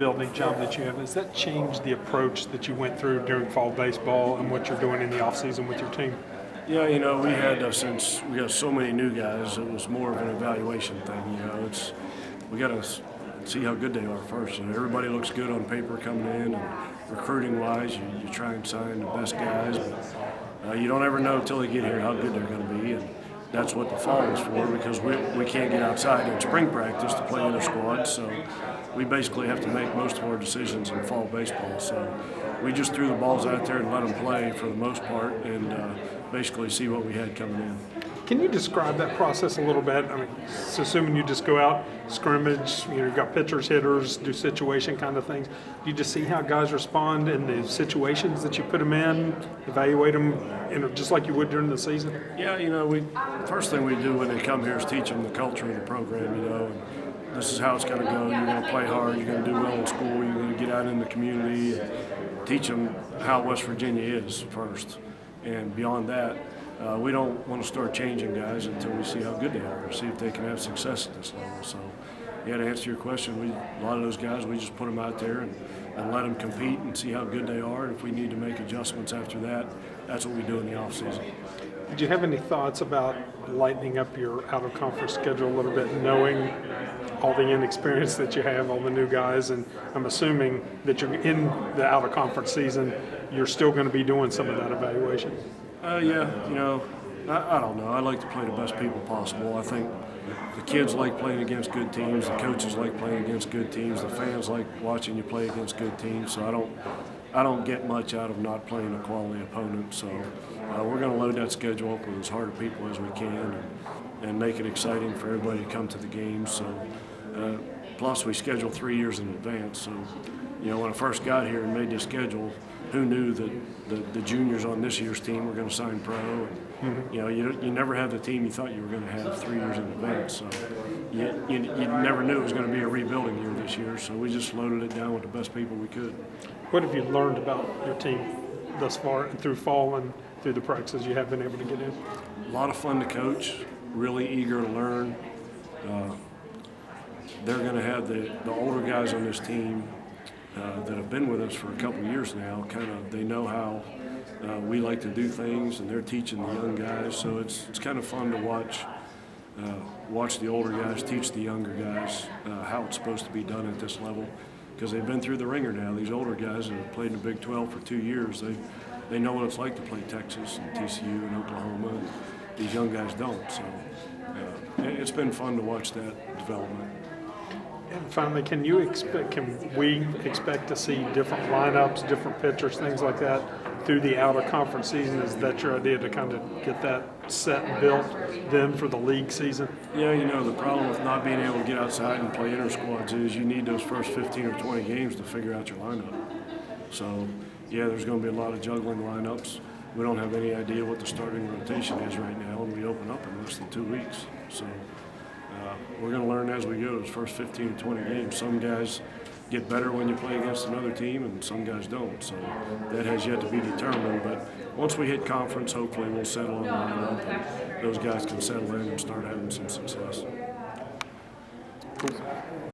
building job that you have, has that changed the approach that you went through during fall baseball and what you're doing in the offseason with your team? Yeah, we had since we got so many new guys, it was more of an evaluation thing. We got to see how good they are first. Everybody looks good on paper coming in, and recruiting-wise, you try and sign the best guys, but you don't ever know until they get here how good they're going to be, and that's what the fall is for, because we can't get outside in spring practice to play other squads, so we basically have to make most of our decisions in fall baseball. So we just threw the balls out there and let them play for the most part, and basically see what we had coming in. Can you describe that process a little bit? I mean, so assuming you just go out, scrimmage, you've got pitchers, hitters, do situation kind of things. You just see how guys respond in the situations that you put them in, evaluate them, just like you would during the season? Yeah, first thing we do when they come here is teach them the culture of the program, and this is how it's going to go. You're going to play hard, you're going to do well in school, you're going to get out in the community, and teach them how West Virginia is first. And beyond that, we don't want to start changing guys until we see how good they are, see if they can have success at this level. So, to answer your question, a lot of those guys, we just put them out there and let them compete and see how good they are. And if we need to make adjustments after that, that's what we do in the offseason. Did you have any thoughts about lightening up your out-of-conference schedule a little bit, knowing all the inexperience that you have, all the new guys, and I'm assuming that you're in the out-of-conference season, you're still going to be doing some of that evaluation? Yeah, I don't know. I like to play the best people possible. I think the kids like playing against good teams, the coaches like playing against good teams, the fans like watching you play against good teams, so I don't get much out of not playing a quality opponent. So we're going to load that schedule up with as hard of people as we can and make it exciting for everybody to come to the games. So plus we schedule 3 years in advance. So when I first got here and made this schedule, who knew that the juniors on this year's team were going to sign pro? And, you never have the team you thought you were going to have 3 years in advance. So you never knew it was going to be a rebuilding year this year. So we just loaded it down with the best people we could. What have you learned about your team thus far through fall and through the practices you have been able to get in? A lot of fun to coach, really eager to learn. They're going to have the older guys on this team that have been with us for a couple of years now. They know how we like to do things, and they're teaching the young guys. So it's kind of fun to watch the older guys teach the younger guys how it's supposed to be done at this level, because they've been through the ringer now. These older guys that have played in the Big 12 for 2 years, they know what it's like to play Texas and TCU and Oklahoma. And these young guys don't. So it's been fun to watch that development. And finally, can we expect to see different lineups, different pitchers, things like that through the out-of-conference season? Is that your idea, to kind of get that set and built then for the league season? Yeah, the problem with not being able to get outside and play inter-squads is you need those first 15 or 20 games to figure out your lineup. So, there's going to be a lot of juggling lineups. We don't have any idea what the starting rotation is right now, and we open up in less than 2 weeks. So we're going to learn as we go those first 15 to 20 games. Some guys get better when you play against another team, and some guys don't. So that has yet to be determined. But once we hit conference, hopefully we'll settle on the lineup, and those guys can settle in and start having some success. Cool.